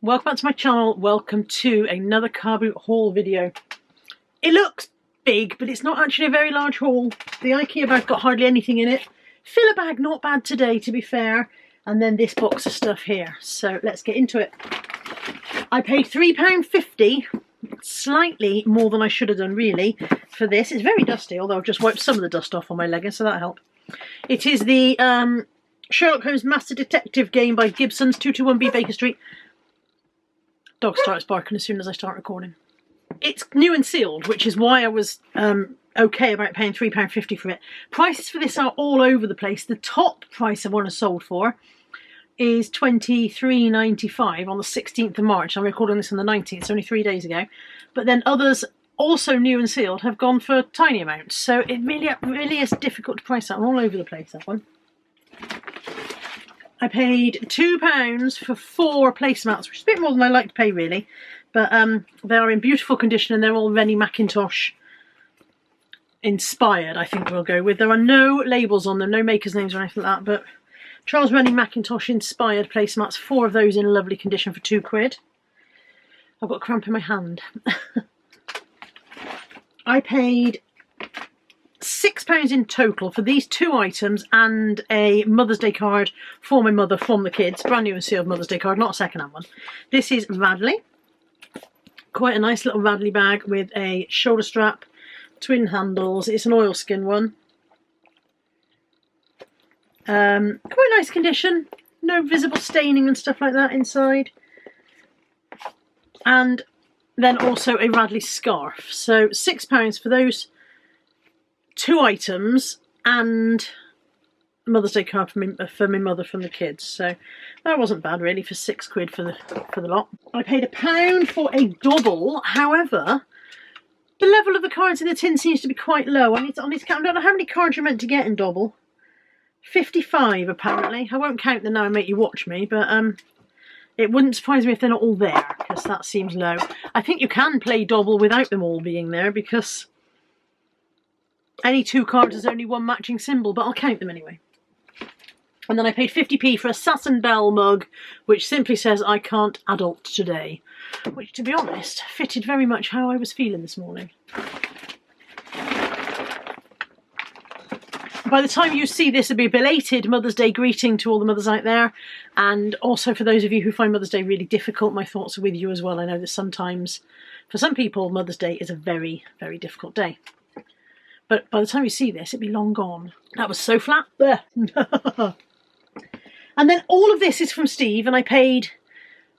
Welcome back to my channel. Welcome to another car boot haul video. It looks big, but it's not actually a very large haul. The IKEA bag got hardly anything in it. Filler bag, not bad today to be fair. And then this box of stuff here. So let's get into it. I paid £3.50, slightly more than I should have done really, for this. It's very dusty, although I've just wiped some of the dust off on my leggings, so that helped. It is the Sherlock Holmes Master Detective game by Gibson's, 221B Baker Street. Dog starts barking as soon as I start recording. It's new and sealed, which is why I was okay about paying £3.50 for it. Prices for this are all over the place. The top price of one is sold for is £23.95 on the 16th of March. I'm recording this on the 19th, it's only 3 days ago. But then others, also new and sealed, have gone for tiny amounts. So it really is difficult to price that. I'm all over the place, that one. I paid £2 for 4 placemats, which is a bit more than I like to pay really. But they are in beautiful condition and they're all Rennie Mackintosh inspired, I think we'll go with. There are no labels on them, no makers' names or anything like that, but Charles Rennie Mackintosh inspired placemats, 4 of those in lovely condition for £2. I've got a cramp in my hand. I paid £6 in total for these 2 items and a Mother's Day card for my mother from the kids. Brand new and sealed Mother's Day card, not a second-hand one. This is Radley. Quite a nice little Radley bag with a shoulder strap, twin handles. It's an oilskin one. Quite nice condition. No visible staining and stuff like that inside. And then also a Radley scarf. So £6 for those 2 items and Mother's Day card for my mother from the kids. So that wasn't bad really for £6 for the lot. I paid £1 for a double. However, the level of the cards in the tin seems to be quite low. I need to count. I don't know how many cards you're meant to get in double. 55 apparently. I won't count them now and make you watch me, but it wouldn't surprise me if they're not all there, because that seems low. I think you can play double without them all being there, because any 2 cards is only 1 matching symbol, but I'll count them anyway. And then I paid 50p for a Sass & Bell mug, which simply says, "I can't adult today," which, to be honest, fitted very much how I was feeling this morning. By the time you see this, it'll be a belated Mother's Day greeting to all the mothers out there. And also for those of you who find Mother's Day really difficult, my thoughts are with you as well. I know that sometimes, for some people, Mother's Day is a very, very difficult day. But by the time you see this, it'll be long gone. That was so flat. There. And then all of this is from Steve, and I paid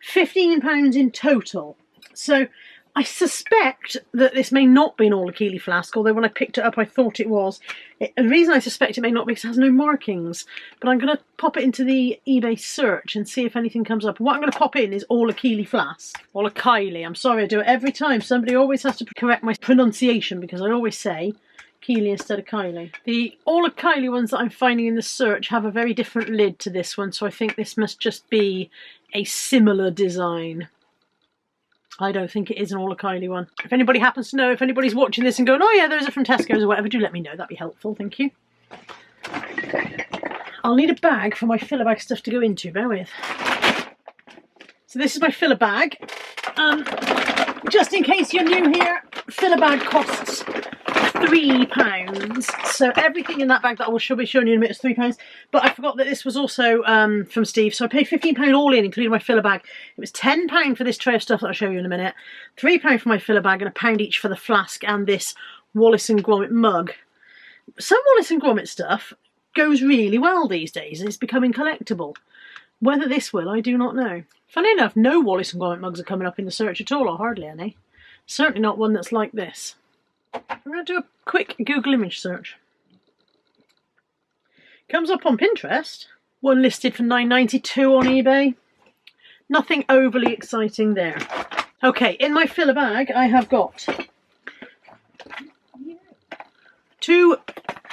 £15 in total. So I suspect that this may not be an All Achille flask, although when I picked it up I thought it was. The reason I suspect it may not be because it has no markings. But I'm going to pop it into the eBay search and see if anything comes up. What I'm going to pop in is All Achille flask. All Achille. I'm sorry, I do it every time. Somebody always has to correct my pronunciation because I always say Keely instead of Kylie. The All Achille ones that I'm finding in the search have a very different lid to this one, so I think this must just be a similar design. I don't think it is an All Achille one. If anybody happens to know, if anybody's watching this and going, "Oh yeah, those are from Tesco's" or whatever, do let me know. That'd be helpful, thank you. I'll need a bag for my filler bag stuff to go into, bear with. So this is my filler bag. Just in case you're new here, filler bag costs £3. So everything in that bag that I will be showing you in a minute is £3. But I forgot that this was also from Steve. So I paid £15 all in, including my filler bag. It was £10 for this tray of stuff that I'll show you in a minute. £3 for my filler bag and £1 each for the flask and this Wallace and Gromit mug. Some Wallace and Gromit stuff goes really well these days and it's becoming collectible. Whether this will, I do not know. Funny enough, no Wallace and Gromit mugs are coming up in the search at all, or hardly any. Certainly not one that's like this. I'm going to do a quick Google image search. Comes up on Pinterest. One listed for £9.92 on eBay. Nothing overly exciting there. Okay, in my filler bag I have got 2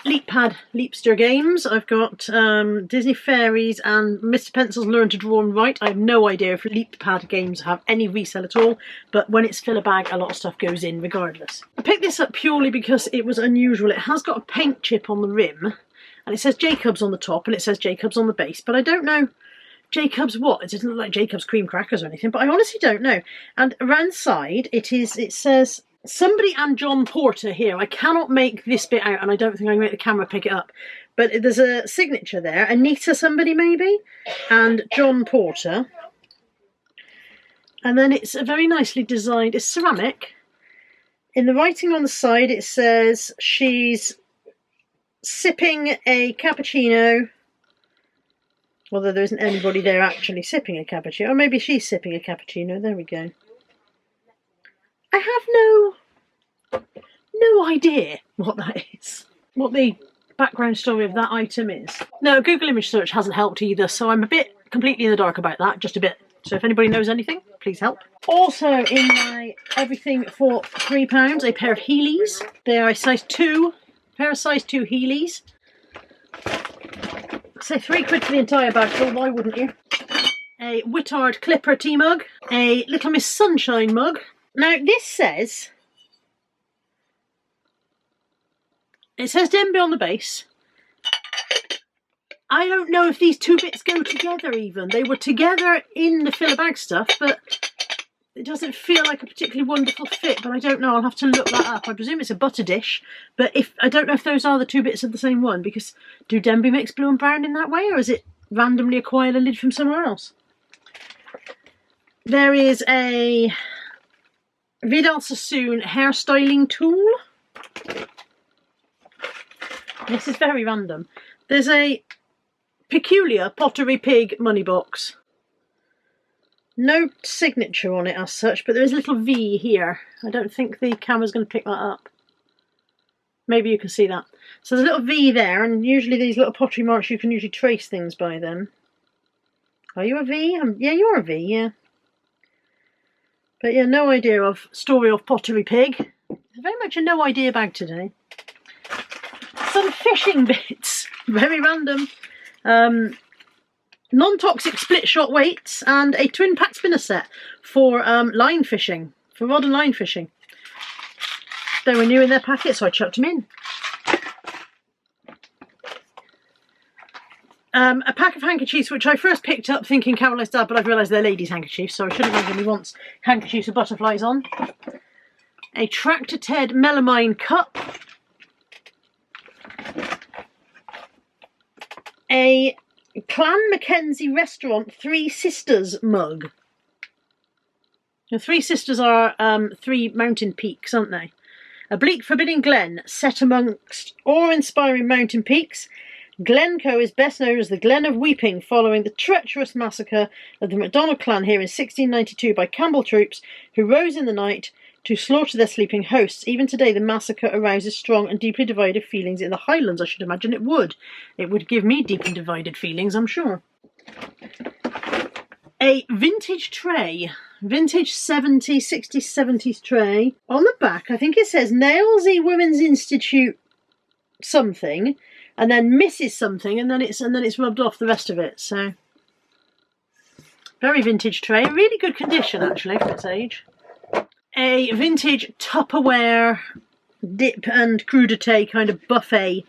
LeapPad Leapster games. I've got Disney Fairies and Mr. Pencil's Learn to Draw and Write. I have no idea if LeapPad games have any resell at all, but when it's filler bag, a lot of stuff goes in regardless. I picked this up purely because it was unusual. It has got a paint chip on the rim, and it says Jacobs on the top, and it says Jacobs on the base, but I don't know Jacob's what? It doesn't look like Jacob's cream crackers or anything, but I honestly don't know. And around the side, it says somebody and John Porter here. I cannot make this bit out, and I don't think I can make the camera pick it up. But there's a signature there. Anita somebody maybe, and John Porter. And then it's a very nicely designed, it's ceramic. In the writing on the side, it says she's sipping a cappuccino. Although there isn't anybody there actually sipping a cappuccino. Or maybe she's sipping a cappuccino. There we go. I have no idea what that is. What the background story of that item is. No, Google image search hasn't helped either. So I'm a bit completely in the dark about that. Just a bit. So if anybody knows anything, please help. Also in my everything for £3, a pair of Heelys. They are a size 2. Pair of size 2 Heelys. Say £3 for the entire bag, so why wouldn't you? A Whittard Clipper tea mug. A Little Miss Sunshine mug. Now this says... It says Denby on the base. I don't know if these two bits go together even. They were together in the fill a bag stuff, but it doesn't feel like a particularly wonderful fit, but I don't know. I'll have to look that up. I presume it's a butter dish, but I don't know if those are the two bits of the same one, because do Denby mix blue and brown in that way, or is it randomly acquired a lid from somewhere else? There is a Vidal Sassoon hairstyling tool. This is very random. There's a Peculiar Pottery Pig money box. No signature on it as such, but there is a little V here. I don't think the camera's going to pick that up. Maybe you can see that. So there's a little V there, and usually these little pottery marks you can usually trace things by them. Are you a V? Yeah, you are a V, yeah. But yeah, no idea of story of Pottery Pig. Very much a no idea bag today. Some fishing bits. Very random. Non-toxic split shot weights and a twin pack spinner set for line fishing, for rod and line fishing. They were new in their packet, so I chucked them in. A pack of handkerchiefs, which I first picked up thinking Caroline's dad, but I've realised they're ladies' handkerchiefs, so I should have imagined he wants handkerchiefs with butterflies on. A Tractor Ted melamine cup. A Clan Mackenzie Restaurant Three Sisters mug. The Three Sisters are 3 mountain peaks, aren't they? A bleak forbidding glen set amongst awe-inspiring mountain peaks. Glencoe is best known as the Glen of Weeping, following the treacherous massacre of the MacDonald clan here in 1692 by Campbell troops who rose in the night to slaughter their sleeping hosts. Even today, the massacre arouses strong and deeply divided feelings in the Highlands. I should imagine it would. It would give me deep and divided feelings, I'm sure. A vintage tray. Vintage 60s, 70s tray. On the back, I think it says Nailsy Women's Institute something, and then Mrs. something, and then it's rubbed off the rest of it. So, very vintage tray. Really good condition, actually, for its age. A vintage Tupperware dip and crudité kind of buffet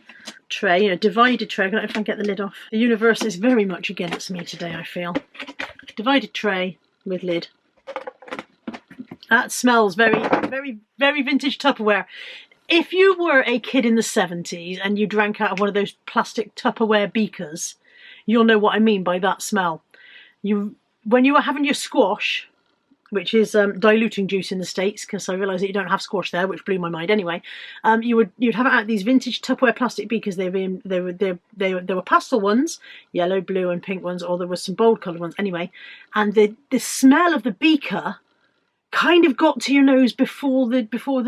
tray, you know, divided tray. I don't know if I can get the lid off. The universe is very much against me today, I feel. Divided tray with lid. That smells very, very, very vintage Tupperware. If you were a kid in the 70s and you drank out of one of those plastic Tupperware beakers, you'll know what I mean by that smell. When you were having your squash, which is diluting juice in the States, because I realise that you don't have squash there, which blew my mind anyway. You'd have it out of these vintage Tupperware plastic beakers. There were pastel ones, yellow, blue, and pink ones, or there was some bold coloured ones anyway. And the smell of the beaker kind of got to your nose before the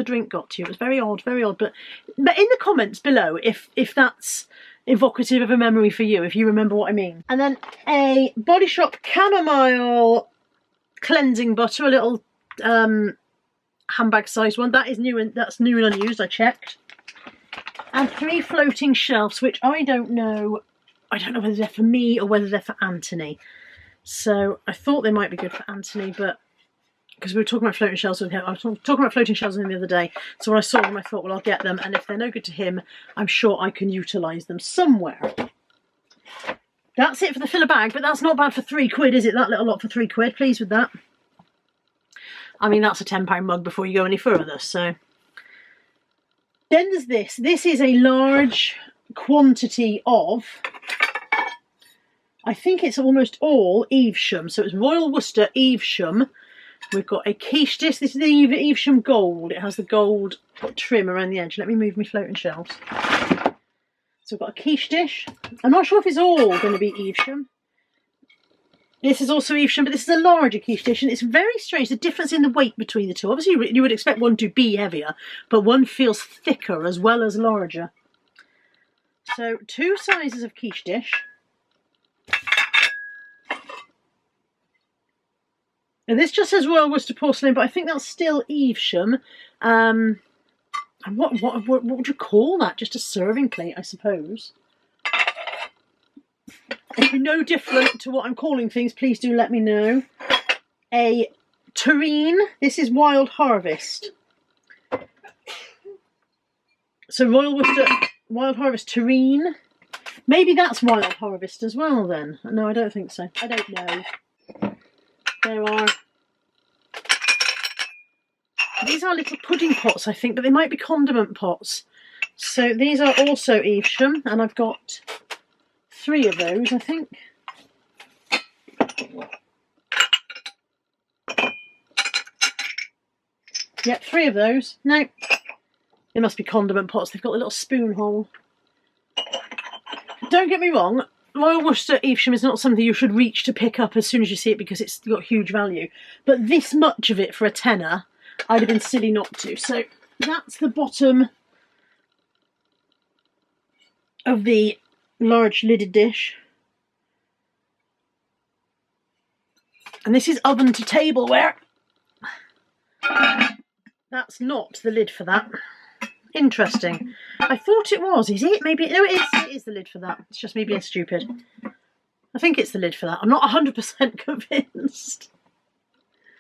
drink got to you. It was very odd, very odd. But in the comments below, if that's evocative of a memory for you, if you remember what I mean. And then a Body Shop chamomile cleansing butter, a little handbag sized one. That's new and unused, I checked. And 3 floating shelves, which I don't know whether they're for me or whether they're for Anthony. So I thought they might be good for Anthony, but because we were talking about floating shelves with him, I was talking about floating shelves with him the other day. So when I saw them, I thought, well, I'll get them, and if they're no good to him, I'm sure I can utilise them somewhere. That's it for the filler bag, but that's not bad for £3, is it? That little lot for £3. Pleased with that. I mean, that's a £10 mug before you go any further, so. Then there's this. This is a large quantity of, I think it's almost all Evesham. So it's Royal Worcester Evesham. We've got a quiche dish. This is the Evesham Gold. It has the gold trim around the edge. Let me move my floating shelves. So we've got a quiche dish. I'm not sure if it's all going to be Evesham. This is also Evesham, but this is a larger quiche dish, and it's very strange, the difference in the weight between the two. Obviously, you would expect one to be heavier, but one feels thicker as well as larger. So, 2 sizes of quiche dish. And this just says Royal Worcester Porcelain, but I think that's still Evesham. And what would you call that? Just a serving plate, I suppose. If you're no different to what I'm calling things, please do let me know. A terrine. This is Wild Harvest. So Royal Worcester Wild Harvest terrine. Maybe that's Wild Harvest as well then. No, I don't think so. I don't know. There are... These are little pudding pots, I think, but they might be condiment pots. So these are also Evesham, and I've got 3 of those, I think. Yep, 3 of those. No, they must be condiment pots. They've got a little spoon hole. Don't get me wrong, Royal Worcester Evesham is not something you should reach to pick up as soon as you see it because it's got huge value. But this much of it for a tenner, I'd have been silly not to. So that's the bottom of the large lidded dish. And this is oven to tableware. That's not the lid for that. Interesting. I thought it was. Is it? Maybe. No, it is the lid for that. It's just me being stupid. I think it's the lid for that. I'm not 100% convinced.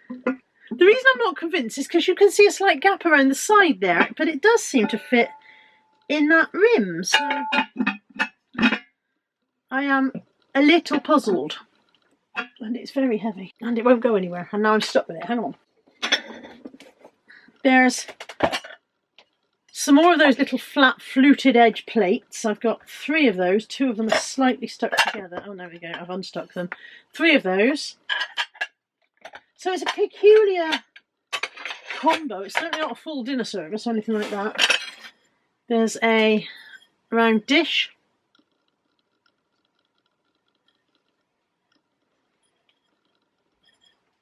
The reason I'm not convinced is because you can see a slight gap around the side there, but it does seem to fit in that rim. So I am a little puzzled. And it's very heavy. And it won't go anywhere. And now I'm stuck with it. Hang on. There's some more of those little flat fluted edge plates. I've got 3 of those. 2 of them are slightly stuck together. Oh, there we go. I've unstuck them. 3 of those. So it's a peculiar combo. It's certainly not a full dinner service or anything like that. There's a round dish.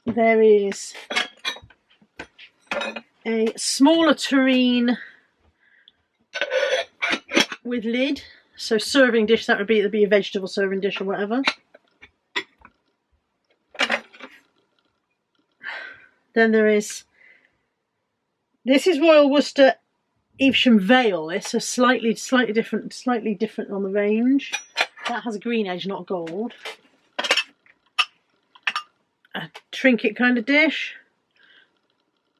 There is a smaller terrine with lid. So serving dish, that would be, it'd be a vegetable serving dish or whatever. Then there is, this is Royal Worcester Evesham Vale. This is slightly different on the range. That has a green edge, not gold. A trinket kind of dish.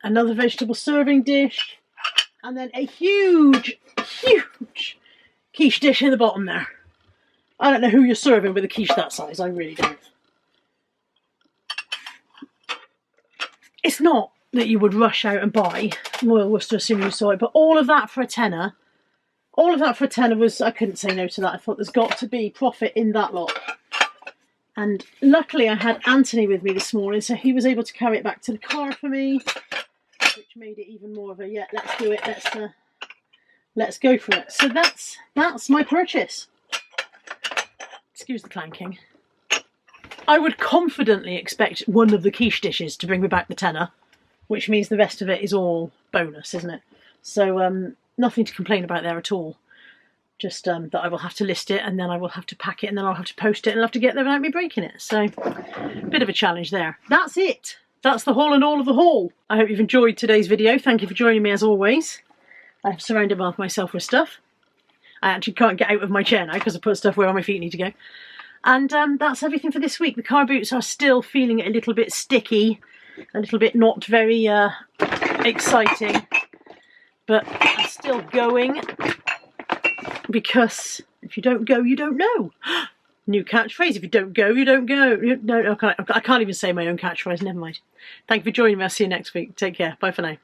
Another vegetable serving dish. And then a huge quiche dish in the bottom there. I don't know who you're serving with a quiche that size. I really don't. It's not that you would rush out and buy Royal Worcester as soon as you saw it, but all of that for a tenner. All of that for a tenner was, I couldn't say no to that. I thought there's got to be profit in that lot. And luckily I had Anthony with me this morning, so he was able to carry it back to the car for me, which made it even more of a, yeah, let's do it, let's go for it. So that's my purchase. Excuse the clanking. I would confidently expect one of the quiche dishes to bring me back the tenner, which means the rest of it is all bonus, isn't it? So nothing to complain about there at all. Just that I will have to list it, and then I will have to pack it, and then I'll have to post it, and I'll have to get there without me breaking it. So, bit of a challenge there. That's it. That's the haul and all of the haul. I hope you've enjoyed today's video. Thank you for joining me as always. I have surrounded myself with stuff. I actually can't get out of my chair now because I put stuff where all my feet need to go. And that's everything for this week. The car boots are still feeling a little bit sticky, a little bit not very exciting, but I'm still going. Because if you don't go, you don't know. New catchphrase, if you don't go, you don't go. No, I can't even say my own catchphrase, never mind. Thank you for joining me. I'll see you next week. Take care. Bye for now.